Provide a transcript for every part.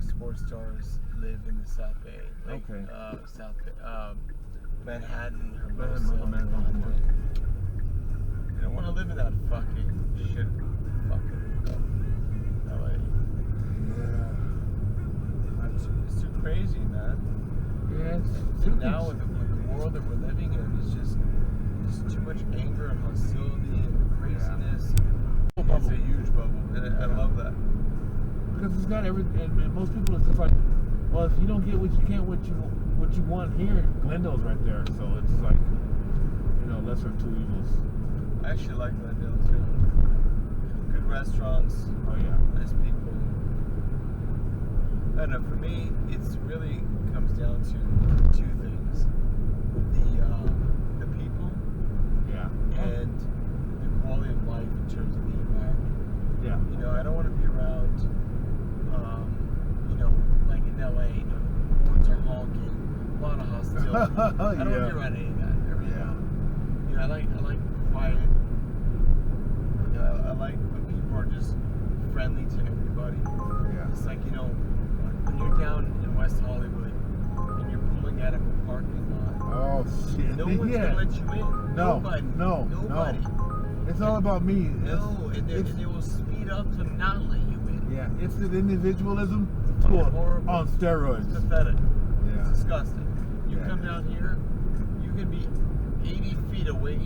sports stars live in the South Bay, like Okay. South Bay, Manhattan, Manhattan. Manhattan. You don't want to live in that fucking shit, fucking LA. Yeah. It's too crazy, man. Yeah. And now with the world that we're living in, it's just too much anger and hostility and craziness. Yeah. It's a huge bubble, and I love that. Because it's not and most people it's just like, well, if you don't get what you want here, Glendale's right there, so it's like, lesser of two evils. I actually like Glendale too. Good restaurants. Oh yeah. Nice people. I don't know. For me, it's really comes down to two things: the people, Yeah. and the quality of life in terms of the environment. Yeah. I don't want to be around, like in LA, horns are honking, a lot of hostility. I don't want to be around any of that. I like quiet. I like when people are just friendly to everybody. Yeah. It's like, when you're down in West Hollywood and you're pulling out of a parking lot. Oh shit. No one's gonna let you in. No. Nobody. No. Nobody. No. It's all about me. No, and they will speed up to not let you in. Yeah. It's the individualism Horrible. on steroids. It's pathetic. Yeah. It's disgusting. You Yeah, come it down here, you can be 80 feet away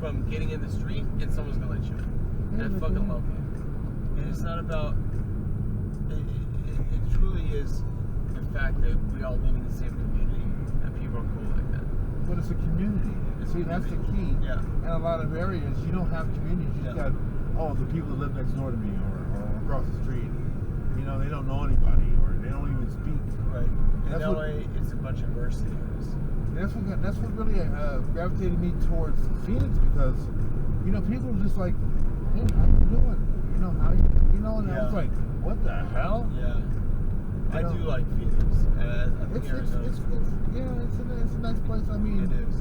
from getting in the street, and someone's gonna let you in. And I fucking love it. And it's not about. It truly is the fact that we all live in the same community, and people are cool like that. But it's a community. See, that's the key. Yeah. In a lot of areas, you don't have communities. You just got, the people that live next door to me or across the street. They don't know anybody or they don't even speak. Right. In LA, it's a bunch of mercenaries. That's what really gravitated me towards Phoenix because, people are just like, hey, how you doing? And I was like, what the hell? Yeah. I do like Phoenix. I think It's a nice place. I mean, it is.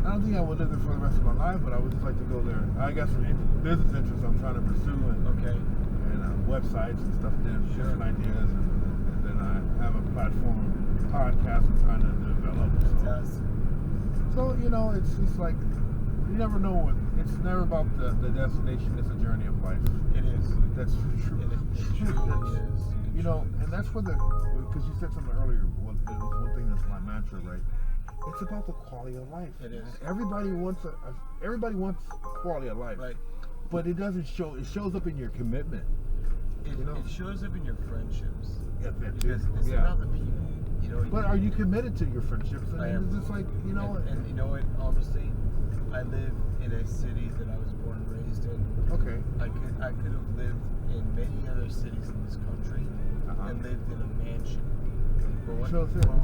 I don't think I would live there for the rest of my life, but I would just like to go there. I got some business interests I'm trying to pursue and websites and stuff, different ideas, and then I have a platform podcast I'm trying to develop. Fantastic. So it's just like you never know what. It's never about the destination. It's a journey of life. It is. That's true. It truly is. And that's where because you said something earlier. One thing that's my mantra, right? It's about the quality of life. It is. Everybody wants quality of life. Right. But it doesn't show. It shows up in your commitment. It shows up in your friendships. Yeah, because it's about the people. But are you committed to your friendships? I am. It's just like And you know what? Honestly, I live in a city that I was born and raised in. Okay. I could have lived in many other cities in this country and lived in a mansion. But what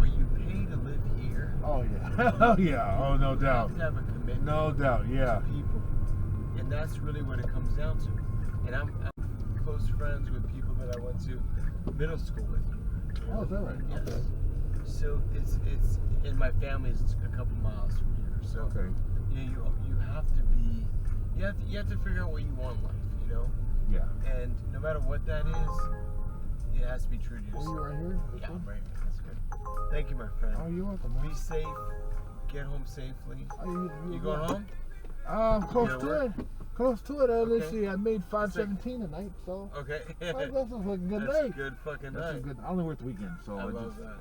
you pay to live here? Oh yeah. Oh yeah. Oh no doubt. You have to have a commitment. No doubt. Yeah. To people, and that's really what it comes down to. And I'm close friends with people that I went to middle school with. Oh, is that right? Yes. Okay. So it's and my family is a couple miles from here. So okay. You have to be you have to figure out what you want in life. Yeah. And no matter what that is, it has to be true to yourself. Oh, you right here? Yeah, I'm right here. That's good. Thank you, my friend. Oh, you're welcome, man. Be safe. Get home safely. Oh, you going home? Close to it. Close to it. Okay. Let's see. I made 517 tonight, so. Okay. That's a fucking good That's night. a good fucking That's night. a good. I only worked the weekend, so I love that.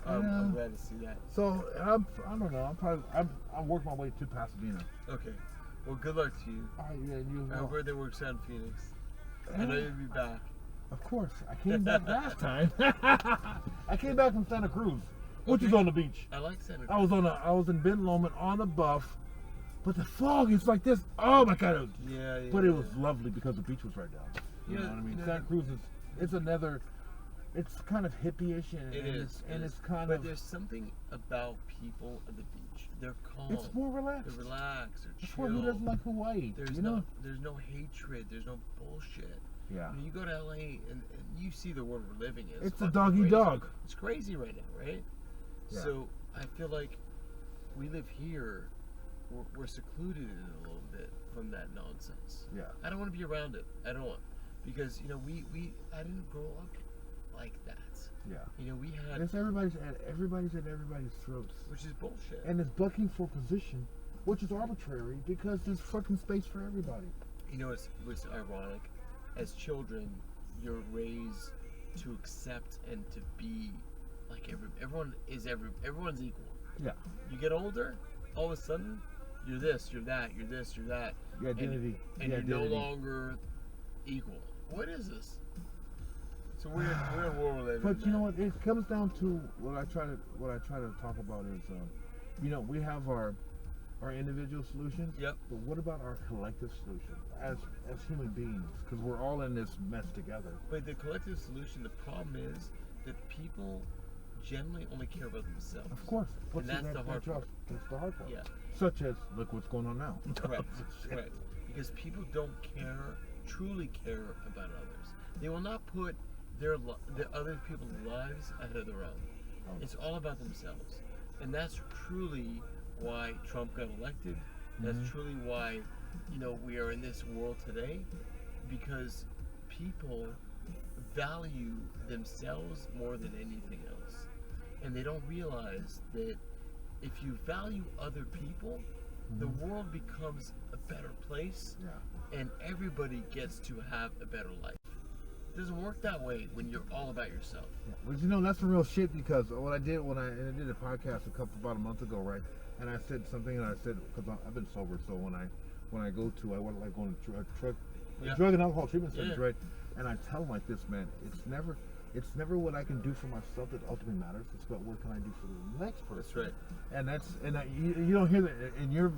I'm glad to see that. So I don't know. I'm working my way to Pasadena. Okay. Well, good luck to you. All right, yeah, you as I well. hope everything works out in Phoenix. I know you'll be back. Of course. I came back last time. I came back from Santa Cruz, which is on the beach. I like Santa Cruz. I was in Ben Lomond on a buff, but the fog is like this. Oh my God. But it was lovely because the beach was right down. You know what I mean? Santa Cruz it's kind of hippie-ish and it's kind but of. There's something about people at the beach. They're calm. It's more relaxed. They're relaxed. They're That's chill. why who doesn't like Hawaii? There's no hatred. There's no bullshit. Yeah. I mean, you go to LA and you see the world we're living in. It's a doggy dog. It's crazy right now, right? Yeah. So I feel like we live here. We're secluded in a little bit from that nonsense. Yeah. I don't want to be around it. I don't want because I didn't grow up like that. Yeah. You know, we had... It's everybody's at everybody's throats. Which is bullshit. And it's bucking for position, which is arbitrary because there's fucking space for everybody. You know, what's ironic? As children, you're raised to accept and to be like everyone's equal. Yeah. You get older, all of a sudden, you're this, you're that, you're this, you're that. Your identity. And you're no longer equal. What is this? It's a weird world we live in. But you know what? It comes down to what I try to talk about is, we have our individual solutions. Yep. But what about our collective solution as human beings? Because we're all in this mess together. But the collective solution, the problem is that people generally only care about themselves. Of course. And that's the hard part. That's the hard part. Yeah. Such as, look what's going on now. Correct. Correct. Because people don't truly care about others. They will not put the other people's lives ahead of their own. Oh. It's all about themselves. And that's truly why Trump got elected. That's truly why, we are in this world today, because people value themselves more than anything else. And they don't realize that if you value other people, the world becomes a better place, and everybody gets to have a better life. It doesn't work that way when you're all about yourself. Yeah. Well, that's some real shit, because what I did when I did a podcast about a month ago, right? And I said something, and I said, because I've been sober, so when I go to, I want to like going to drug and alcohol treatment centers, right? And I tell them like this, man, it's never what I can do for myself that ultimately matters. It's about what can I do for the next person. That's right. And you don't hear that,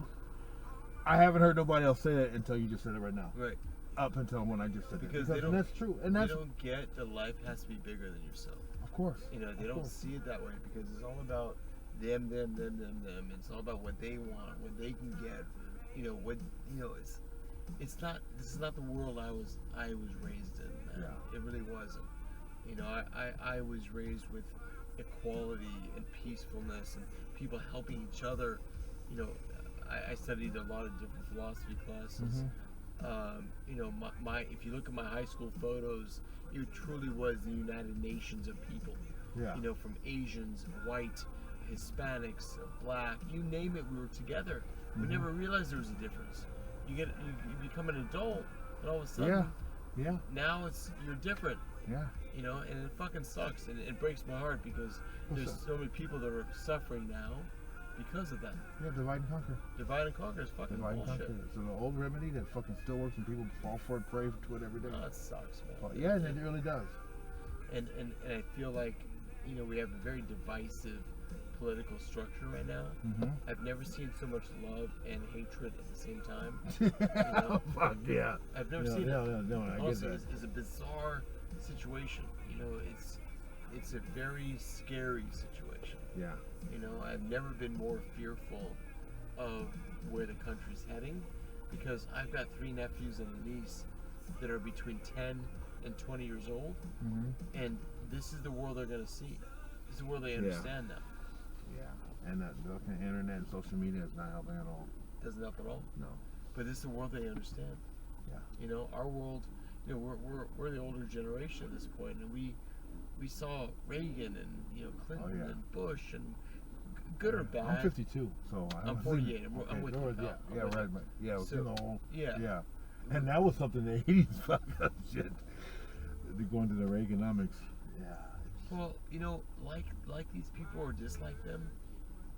I haven't heard nobody else say that until you just said it right now. Right. Up until when I just said because that. Because that's true. And they don't get that life has to be bigger than yourself. Of course. They don't see it that way, because it's all about them. It's all about what they want, what they can get. It's not. This is not the world I was raised in. Man. Yeah. It really wasn't. I was raised with equality and peacefulness and people helping each other. I studied a lot of different philosophy classes. If you look at my high school photos, it truly was the United Nations of people. Yeah. From Asians, white, Hispanics, black, you name it, we were together. We never realized there was a difference. You become an adult, and all of a sudden, now you're different. Yeah. And it fucking sucks, and it breaks my heart, because there's so many people that are suffering now because of that. Yeah, divide and conquer. Divide and conquer is fucking bullshit. It's an old remedy that fucking still works, and people fall for it, pray to it every day. Oh, that sucks, man. Well, yeah, and it really does. And I feel like, we have a very divisive political structure right now. I've never seen so much love and hatred at the same time. Fuck yeah. I've never seen it. No, I get that. It's a bizarre situation. It's a very scary situation. Yeah. I've never been more fearful of where the country's heading, because I've got 3 nephews and a niece that are between 10 and 20 years old, and this is the world they're going to see. This is the world they understand now. Yeah. And the internet and social media is not helping at all. Doesn't help at all? No. But this is the world they understand. Yeah. Our world, we're the older generation at this point, and we saw Reagan and Clinton and Bush, and good or bad. I'm 52, so I'm 48. I'm with you. Yeah, So, yeah. And that was something the 80s fucked up shit. They're going to the Reaganomics. Yeah. Well, like these people or dislike them,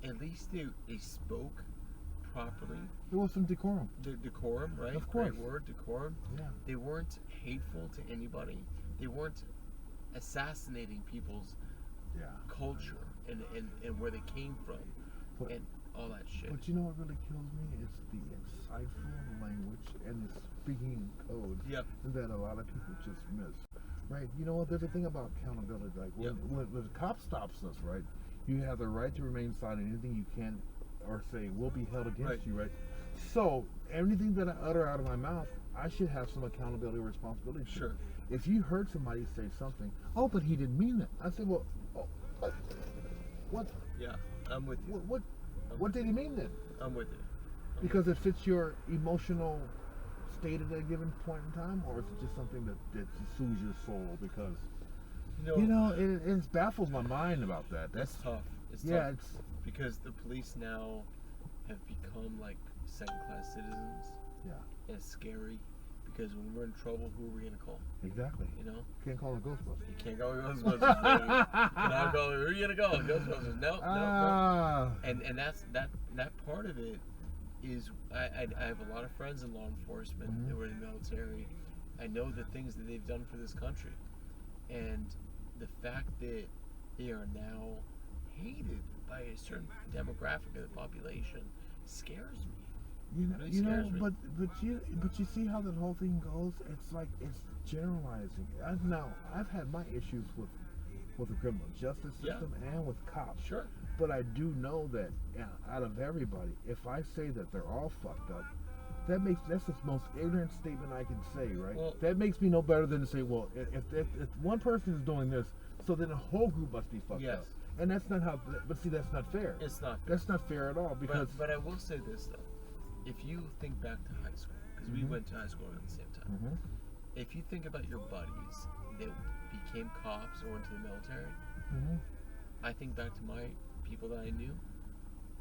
at least they spoke properly. There was some decorum. Decorum, right? Of course. Great word, decorum. Yeah. They weren't hateful to anybody. They weren't assassinating people's culture and where they came from, and all that shit. But you know what really kills me? It's the insightful language and the speaking code that a lot of people just miss. Right? You know what? There's a thing about accountability. Like when the cop stops us, right? You have the right to remain silent. Anything you can or say will be held against you, right? So anything that I utter out of my mouth, I should have some accountability or responsibility. Sure. If you heard somebody say something, oh, but he didn't mean that. I say, well, what? Yeah, I'm with you. What did he mean then? I'm with you. Because it fits your emotional state at a given point in time, or is it just something that soothes your soul because It baffles my mind about that. That's tough. It's yeah, tough because the police now have become like second-class citizens. Yeah. And it's scary because when we're in trouble, who are we gonna call? Exactly. You know? Can't call it Ghostbusters. You can't call it Ghostbusters, baby. You cannot call it. Who are you gonna call? Ghostbusters? No. And that's that part of it is I have a lot of friends in law enforcement that were in the military. I know the things that they've done for this country, and the fact that they are now hated by a certain demographic of the population scares me. But you see how that whole thing goes. It's like it's generalizing. I've had my issues with the criminal justice system and with cops. Sure. But I do know that out of everybody, if I say that they're all fucked up, that's the most ignorant statement I can say, right? Well, that makes me no better than to say, well, if one person is doing this, so then the whole group must be fucked up. And that's not how. But see, that's not fair. It's not fair. That's not fair at all. Because but I will say this though, if you think back to high school, because we went to high school at the same time. If you think about your buddies that became cops or went to the military, I think back to my people that I knew.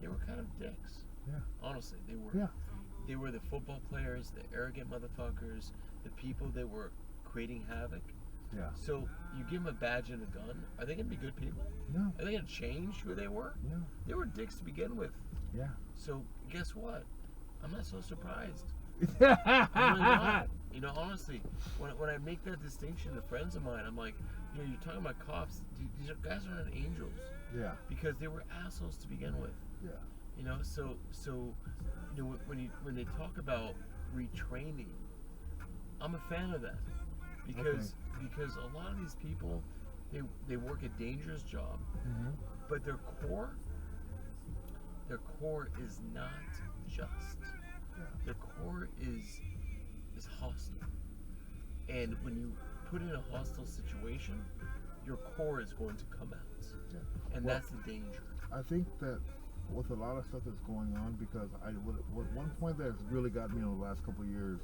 They were kind of dicks. Yeah. Honestly, they were. Yeah. They were the football players, the arrogant motherfuckers, the people that were creating havoc. Yeah. So you give them a badge and a gun. Are they gonna be good people? No. Are they gonna change who they were? No. They were dicks to begin with. Yeah. So guess what? I'm not so surprised. I'm really not. You know, honestly, when I make that distinction to friends of mine, I'm like, you're talking about cops. These guys aren't angels. Yeah. Because they were assholes to begin with. Yeah. You know, so when they talk about retraining, I'm a fan of that because a lot of these people they work a dangerous job, but their core is not just. Their core is hostile, and when you put in a hostile situation, your core is going to come out, and that's the danger. I think that with a lot of stuff that's going on, because one point that's really got me in the last couple of years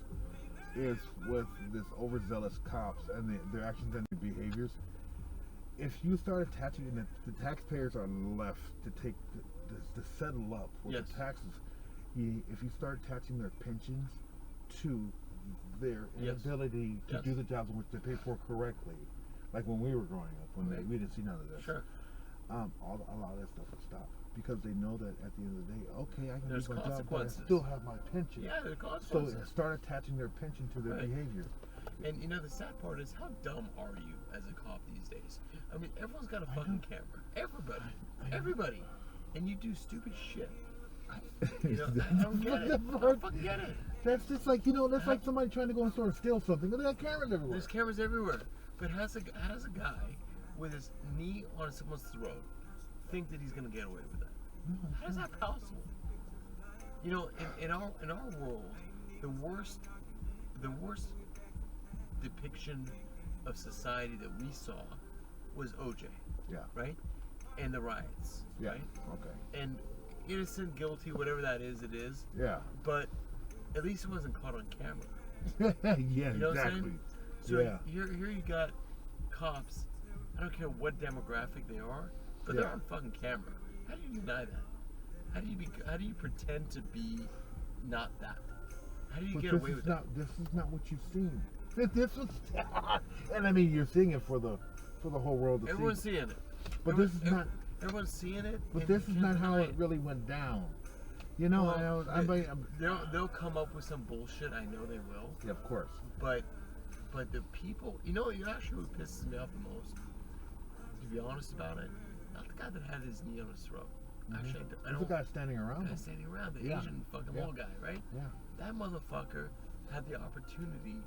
is with this overzealous cops and their actions and their behaviors. If you start attaching, and the taxpayers are left to settle up with the taxes, if you start attaching their pensions to their inability to do the jobs in which they pay for correctly, like when we were growing up, when we didn't see none of this. Sure. A lot of that stuff would stop because they know that at the end of the day, okay, I can do my job, but I still have my pension. Yeah, there's consequences. So start attaching their pension to their behavior. And you know the sad part is, how dumb are you as a cop these days? I mean, everyone's got a fucking camera. Everybody, and you do stupid shit. You know, I don't get it. I don't fucking get it. That's just like, that's like somebody trying to go in a store and steal something. They got cameras everywhere. There's cameras everywhere. But how does a guy with his knee on someone's throat think that he's gonna get away with that? How is that possible? You know, in our world, the worst depiction of society that we saw was OJ. Yeah. Right? And the riots. Yeah. Right? Okay. And innocent, guilty, whatever that is, it is. Yeah. But at least it wasn't caught on camera. Yeah, you know exactly. What I'm saying? So here you got cops. I don't care what demographic they are, but they're on fucking camera. How do you deny that? How do you pretend to be not that? How do you get away with that? This is not what you've seen. This was, and I mean, you're seeing it for the whole world to see. Everyone's seeing it. But this is not. Everyone's seeing it. But this is not how it really went down. You know, well, they'll come up with some bullshit. I know they will. Yeah, of course. But the people, actually what pisses me off the most, to be honest about it, not the guy that had his knee on his throat. Actually, I don't. The guy standing around. The guy standing around, the Asian fucking little guy, right? Yeah. That motherfucker had the opportunity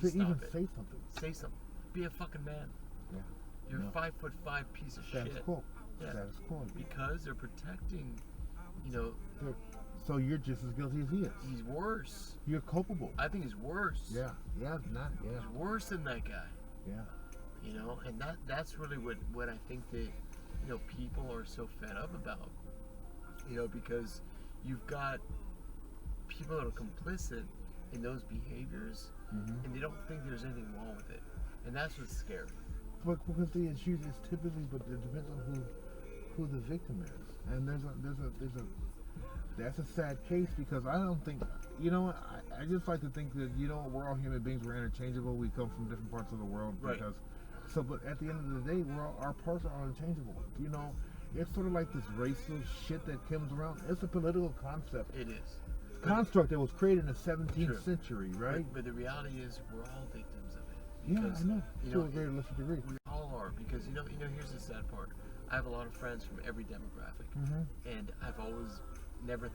to stop even it. say something. Say something. Be a fucking man. Yeah. You're a 5'5" piece of shit. That's cool. Yeah. That's cool. Because they're protecting, So you're just as guilty as he is. He's worse. You're culpable. I think he's worse. Yeah. Yeah. He's worse than that guy. Yeah. And that's really what I think that people are so fed up about. Because you've got people that are complicit in those behaviors, and they don't think there's anything wrong with it, and that's what's scary. But because it's typically, but it depends on who the victim is, and that's a sad case because I don't think, I just like to think that we're all human beings, we're interchangeable, we come from different parts of the world because but at the end of the day our parts are interchangeable. It's sort of like this racial shit that comes around. It's a political concept. It is. Construct that was created in the 17th century, right? But the reality is we're all victims of it. Because, I know. To a very lesser degree. We all are because here's the sad part. I have a lot of friends from every demographic, and I've never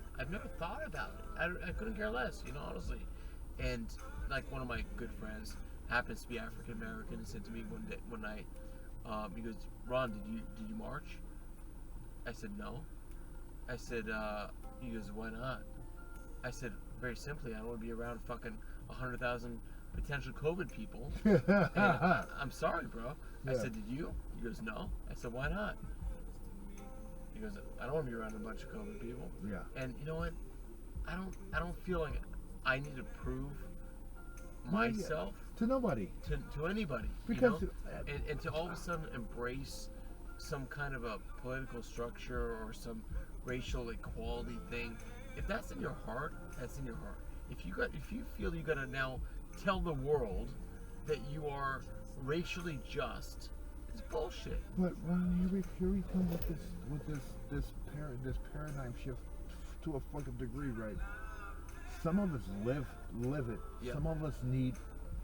thought about it. I couldn't care less, honestly. And like one of my good friends happens to be African American and said to me one night, he goes, "Ron, did you march?" I said no. I said, he goes, "Why not?" I said, very simply, I don't want to be around fucking 100,000 potential COVID people. And I'm sorry, bro. I said, did you? He goes, no. I said, why not? He goes, I don't want to be around a bunch of COVID people. Yeah. And you know what? I don't feel like I need to prove myself to nobody, to anybody, because and to all of a sudden embrace some kind of a political structure or some racial equality thing. If that's in your heart, that's in your heart. If you feel you gotta now tell the world that you are racially just, it's bullshit. But Ron, here we come with this paradigm shift to a fucking degree, right? Some of us live it. Yep. Some of us need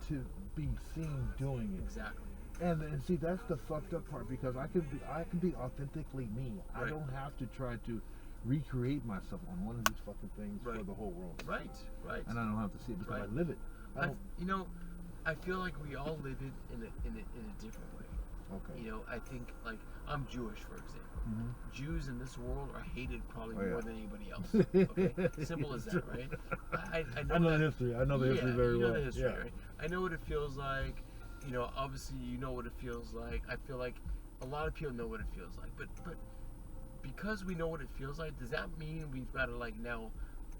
to be seen doing it. Exactly. And see, that's the fucked up part, because I can be authentically me. Right. I don't have to try to recreate myself on one of these fucking things for the whole world. Right. And I don't have to see it because I live it. I feel like we all live it in a different way. Okay. I think, like, I'm Jewish, for example. Jews in this world are hated probably more than anybody else. Okay? Simple as that, right? I know the history. I know the history very well. You know the history, right? I know what it feels like. Obviously you know what it feels like. I feel like a lot of people know what it feels like. But because we know what it feels like, does that mean we've got to, like, now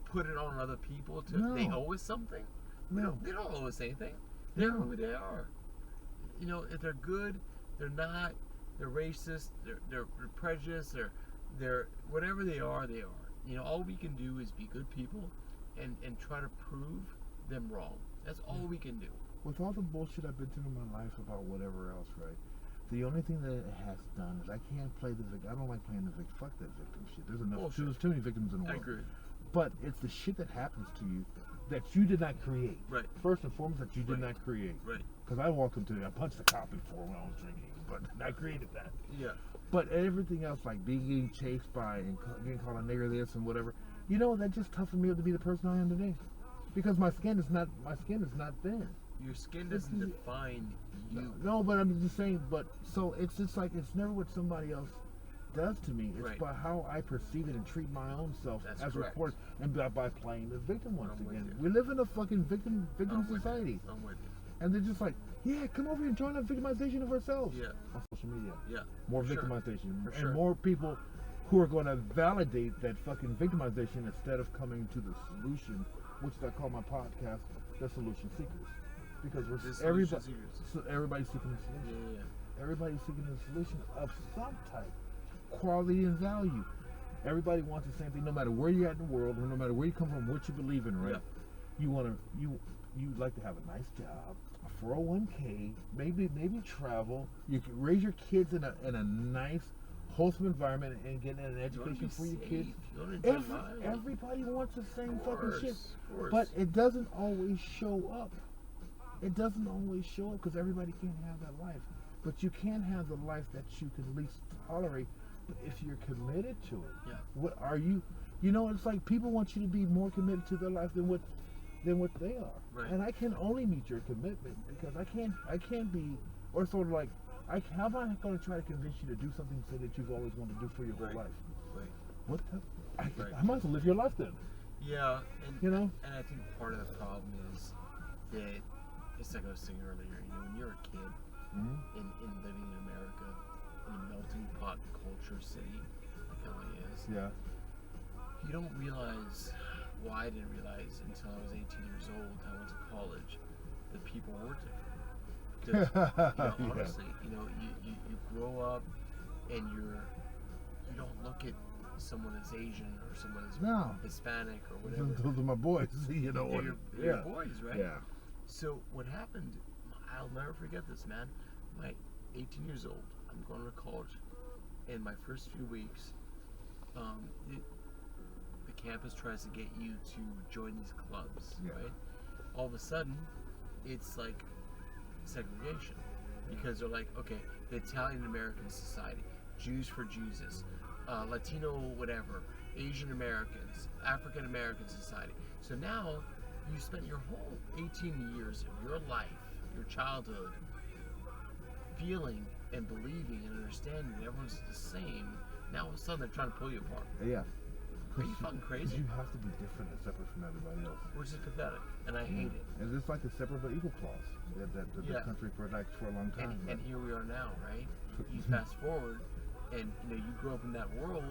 put it on other people they owe us something? No. They don't owe us anything. They're who they are. If they're good, they're not, they're racist, they're prejudiced, they're whatever they are, they are. All we can do is be good people and try to prove them wrong. That's all we can do. With all the bullshit I've been through in my life about whatever else, right? The only thing that it has done is I can't play the victim. I don't like playing the victim. Fuck that victim shit. There's enough. There's too many victims in the world. I agree. But it's the shit that happens to you that you did not create. Right. First and foremost, that you did not create. Right. Because I punched a cop before when I was drinking, but I created that. Yeah. But everything else, like getting chased by and getting called a nigger this and whatever, that just toughened me up to be the person I am today. Because my skin is not thin. Your skin doesn't define you. No, but I'm just saying. But so it's just like it's never what somebody else does to me. It's by how I perceive it and treat my own self as reported, and by playing the victim once again. We live in a fucking victim society. I'm with you. And they're just like, yeah, come over here and join the victimization of ourselves. Yeah. On social media. Yeah. More victimization. And more people who are going to validate that fucking victimization instead of coming to the solution, which I call my podcast, The Solution Seekers. Because everybody's seeking a solution. Yeah. Everybody's seeking a solution of some type, quality and value. Everybody wants the same thing, no matter where you're at in the world, or no matter where you come from, what you believe in, right? Yeah. You like to have a nice job, a 401k, maybe travel. You can raise your kids in a nice, wholesome environment and get an education for your kids. Everybody wants the same fucking shit, but it doesn't always show up. It doesn't always show up because everybody can't have that life. But you can have the life that you can at least tolerate if you're committed to it. Yeah. What are you? It's like people want you to be more committed to their life than what they are. Right. And I can only meet your commitment because I can't be, or sort of like, how am I going to try to convince you to do something that you've always wanted to do for your whole life? Right. What the? I might as well live your life then. Yeah. And, And I think part of the problem is that, it's like I was saying earlier, when you're a kid in living in America, in a melting pot culture city like LA is, you don't realize, I didn't realize until I was 18 years old, I went to college, that people were different. Because, honestly, you grow up and you don't look at someone as Asian or someone as Hispanic or whatever. Those are my boys, They're your boys, right? Yeah. So what happened, I'll never forget this, man. My 18 years old, I'm going to college. In my first few weeks, the campus tries to get you to join these clubs, right? All of a sudden, it's like segregation. Because they're like, okay, the Italian American Society, Jews for Jesus, Latino whatever, Asian Americans, African American Society. So now you spent your whole 18 years of your life, your childhood, feeling and believing and understanding that everyone's the same. Now all of a sudden they're trying to pull you apart. Yeah. Are you fucking crazy? You have to be different and separate from everybody else. Which is pathetic, and I hate it. And it's like the separate but equal clause that the country for a long time. And here we are now, right? You fast forward, and you grow up in that world,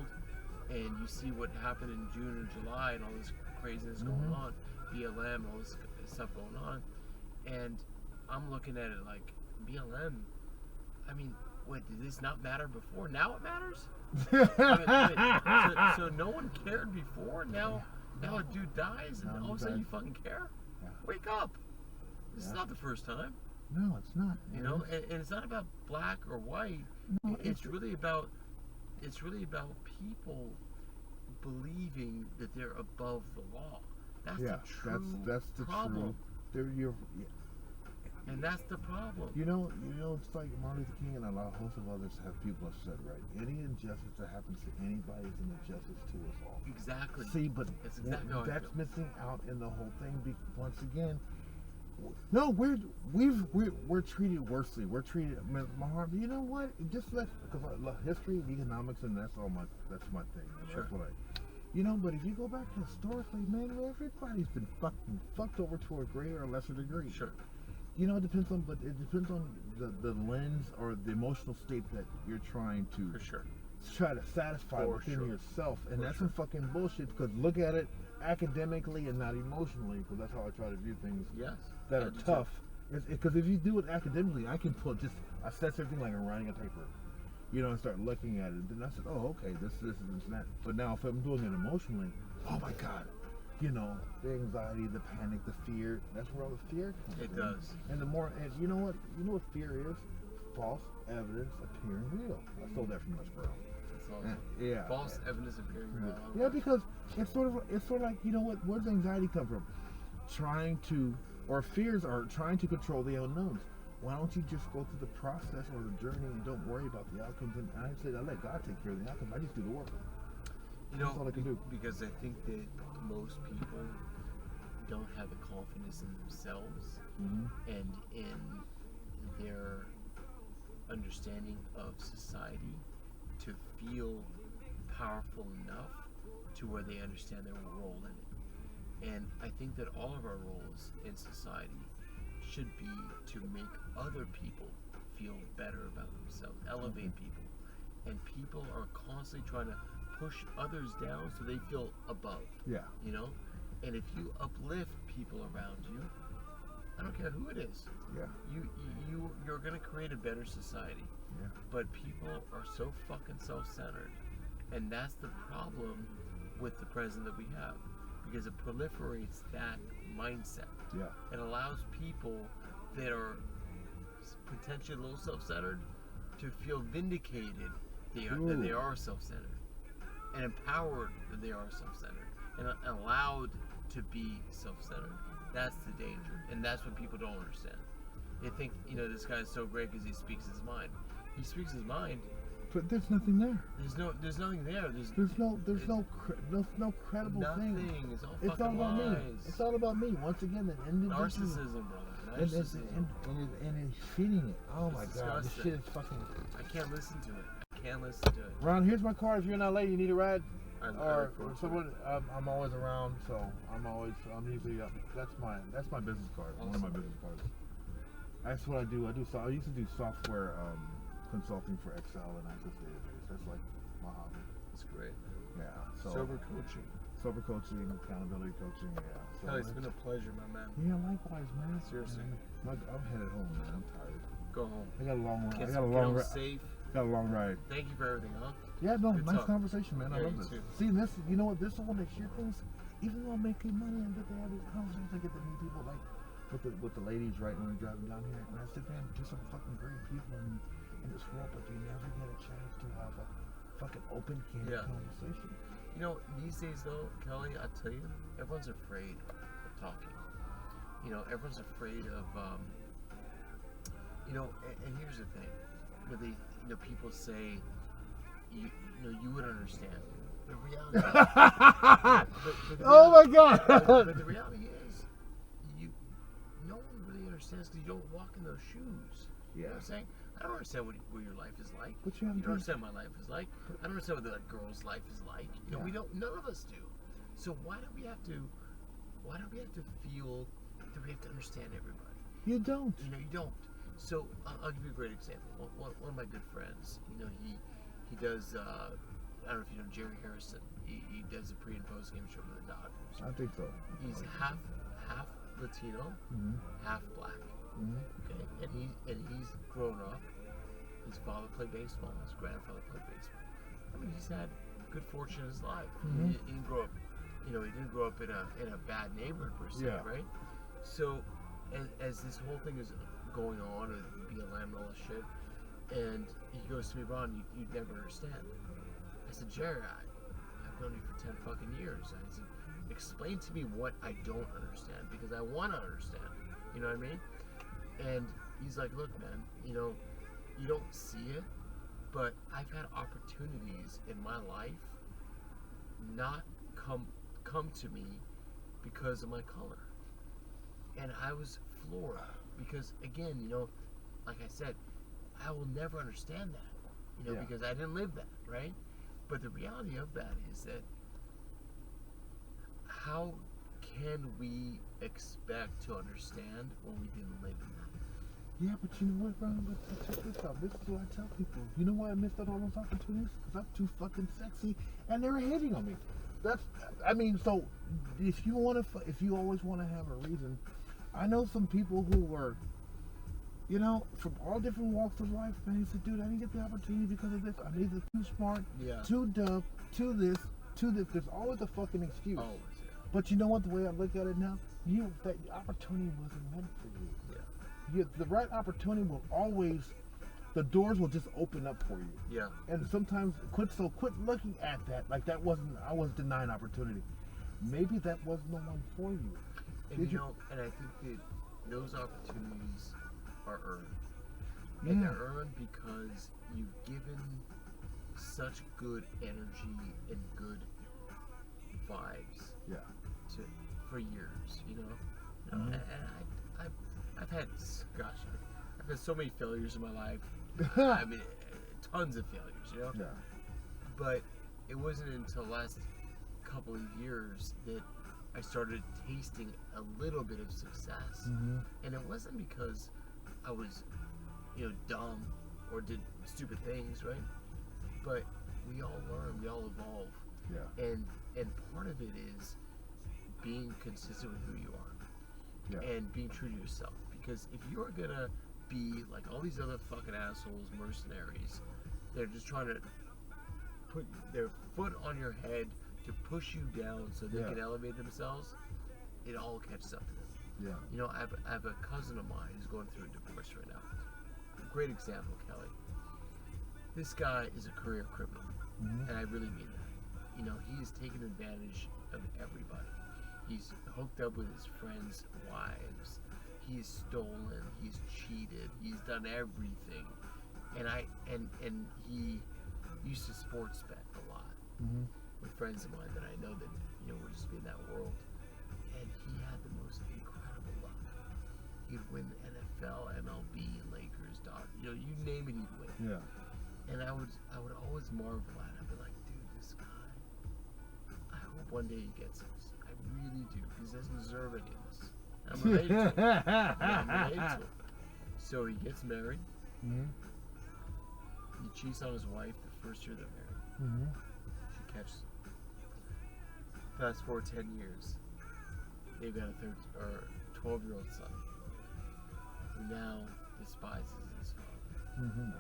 and you see what happened in June and July, and all this craziness going on, BLM, all this stuff going on, and I'm looking at it like BLM. I mean, wait, did this not matter before? Now it matters? So no one cared before. Now a dude dies, and all of a sudden you fucking care. Yeah. Wake up! This is not the first time. No, it's not. And it's not about black or white. No, it's really about people believing that they're above the law. That's the true that's the problem. True. And that's the problem. It's like Martin Luther King and a host of others people have said, right? Any injustice that happens to anybody is an injustice to us all. Exactly. See, but that's missing out in the whole thing. Once again, no, we're treated worsely. We're treated. My heart. You know what? Just because history, economics, and that's my thing. Sure. That's what but if you go back historically, man, everybody's been fucked over to a greater or lesser degree. Sure. It depends on the lens or the emotional state that you're trying to try to satisfy within yourself, and that's some fucking bullshit. Because look at it academically and not emotionally, because that's how I try to view things. Yes. That are tough. Because if you do it academically, I can assess everything like I'm writing a paper, and start looking at it. Then I said, oh, okay, this and that. But now if I'm doing it emotionally, oh my god. The anxiety, the panic, the fear. That's where all the fear comes It in. does. And you know what fear is? False evidence appearing real. I stole that from Les Brown. That's awesome. Yeah. False evidence appearing real. Yeah, because it's sort of like, where does anxiety come from? Fears are trying to control the unknowns. Why don't you just go through the process or the journey and don't worry about the outcomes? And I let God take care of the outcomes. I just do the work. That's all I can do. Because I think that most people don't have the confidence in themselves and in their understanding of society to feel powerful enough to where they understand their role in it. And I think that all of our roles in society should be to make other people feel better about themselves, elevate people. And people are constantly trying to push others down so they feel above. Yeah. And if you uplift people around you, I don't care who it is. Yeah. You're gonna create a better society. Yeah. But people are so fucking self-centered, and that's the problem with the president that we have, because it proliferates that mindset. Yeah. It allows people that are potentially a little self-centered to feel vindicated that they are self-centered, and empowered that they are self-centered, and allowed to be self-centered. That's the danger, and that's what people don't understand. They think, this guy's so great because he speaks his mind. He speaks his mind, but there's nothing there. There's nothing there. There's no credible thing. Nothing. It's all fucking fucking about lies. me. It's all about me. Once again, the individual. Narcissism, brother. Narcissism. And it's feeding it. Oh my god, this shit is fucking. I can't listen to it. Ron, here's my card. If you're in LA, you need a ride. Or someone. I'm always around, so I'm usually up. That's my business card. Awesome. One of my business cards. That's what I do. I used to do software consulting for Excel and Access Database. That's like my hobby. That's great. Yeah. So Sober coaching, accountability coaching. Yeah. So Kelly, it's been a pleasure, my man. Yeah, likewise, man. Seriously. I'm headed home, man. I'm tired. Go home. I got a long ride. Get I got some a long pills, ride. safe. Got a long ride. Thank you for everything, huh? Yeah, no, Good nice talk. conversation, man. I Yeah, love you this. too. See, this, you know what? This is one of the shit things. Even though I'm making money and get to have these conversations, I get to meet people like with the ladies, right, when we're driving down here, and I sit there and do some fucking great people in this world, but you never get a chance to have a fucking open, candid conversation. You know, these days though, Kelly, I tell you, everyone's afraid of talking. You know, everyone's afraid of, you know, and here's the thing, people say, you would understand. The reality, oh my God! But the reality is, no one really understands because you don't walk in those shoes. You know what I'm saying? I don't understand what your life is like. But you don't understand what my life is like. I don't understand what that girl's life is like. You know, we don't. None of us do. So why do we have to feel that we have to understand everybody? You don't. You know, you don't. So I'll give you a great example. One of my good friends, you know, he does. I don't know if you know Jerry Harrison. He does a pre and post game show for the Dodgers. I think so. He's half Latino, half black. Okay, and he's grown up. His father played baseball. His grandfather played baseball. I mean, he's had good fortune in his life. He didn't grow up, you know, he didn't grow up in a bad neighborhood per se, right? So, as this whole thing is going on and BLM and all this shit, and he goes to me, Ron, you'd never understand. I said, Jerry, I've known you for 10 fucking years. I said, explain to me what I don't understand because I want to understand. You know what I mean? And he's like, look, man, you know, you don't see it, but I've had opportunities in my life not come to me because of my color. And I was floored because, again, you know, like I said, I will never understand that, you know, because I didn't live that, right? But the reality of that is that how can we expect to understand when we didn't live in that? Yeah, but you know what, Ron? But check this out. This is what I tell people. You know why I missed out all those opportunities? Because I'm too fucking sexy, and they were hating on me. So if you always want to have a reason, I know some people who were, you know, from all different walks of life, and he said, dude, I didn't get the opportunity because of this. I'm either too smart, too dumb, too this. There's always a fucking excuse. Always. But you know what? The way I look at it now, that opportunity wasn't meant for you. The right opportunity will always, the doors will just open up for you. Yeah. And sometimes quit looking at that like I was denying opportunity. Maybe that wasn't the one for you. And and I think that those opportunities are earned. And they're earned because you've given such good energy and good vibes. For years, you know. And I've had so many failures in my life. I mean, tons of failures, you know. Yeah. But it wasn't until the last couple of years that I started tasting a little bit of success, and it wasn't because I was, you know, dumb or did stupid things, right? But we all learn, we all evolve. Yeah. And part of it is being consistent with who you are, and being true to yourself. Because if you're gonna be like all these other fucking assholes, mercenaries, they're just trying to put their foot on your head to push you down so they can elevate themselves, it all catches up to them. Yeah. You know, I have a cousin of mine who's going through a divorce right now. A great example, Kelly. This guy is a career criminal, and I really mean that. You know, he's taken advantage of everybody. He's hooked up with his friends' wives. He's stolen. He's cheated. He's done everything. And he used to sports bet a lot with friends of mine that I know that, you know, were just in that world. And he had the most incredible luck. He'd win NFL, MLB, Lakers, Dodgers. You know, you name it, he'd win. Yeah. And I would always marvel at it. I'd be like, dude, this guy, I hope one day he gets this. I really do, because he doesn't deserve any of this. I'm related to him. I'm related to him. So he gets married. He cheats on his wife the first year they're married. She catches him. Fast forward 10 years. They've got a 12-year-old son. who now despises his father.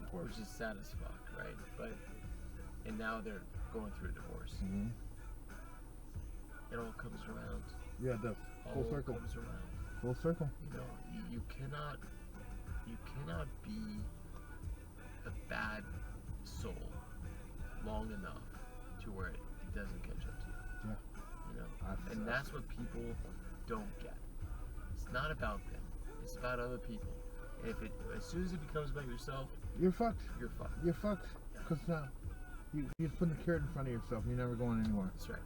Of course. Which is sad as fuck, right? And now they're going through a divorce. It all comes around. Yeah, it does. Full circle. Comes around. Full circle. You know, you cannot be a bad soul long enough to where it doesn't catch up to you. Yeah. You know, and that's what people don't get. It's not about them. It's about other people. And as soon as it becomes about yourself, you're fucked. You're fucked. You're fucked. Because now you're just putting a carrot in front of yourself. And you're never going anywhere. That's right.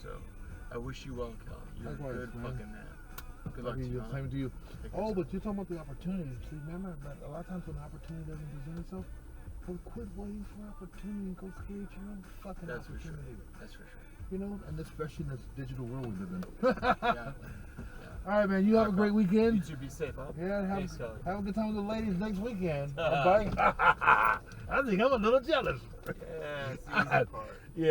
So I wish you well, Kelly. You're Likewise, a good man. fucking man. Good luck to you. Same to you. Oh, but you're talking about the opportunities. See, remember that a lot of times when an opportunity doesn't present itself, well, quit waiting for opportunity and go create your own fucking opportunity. That's for sure. You know, and especially in this digital world we live in. Yeah. All right, man. You have a great weekend. You too. Be safe, huh? Yeah, have a good time with the ladies next weekend. Bye. I think I'm a little jealous. Yeah, it's the easy part. Yeah.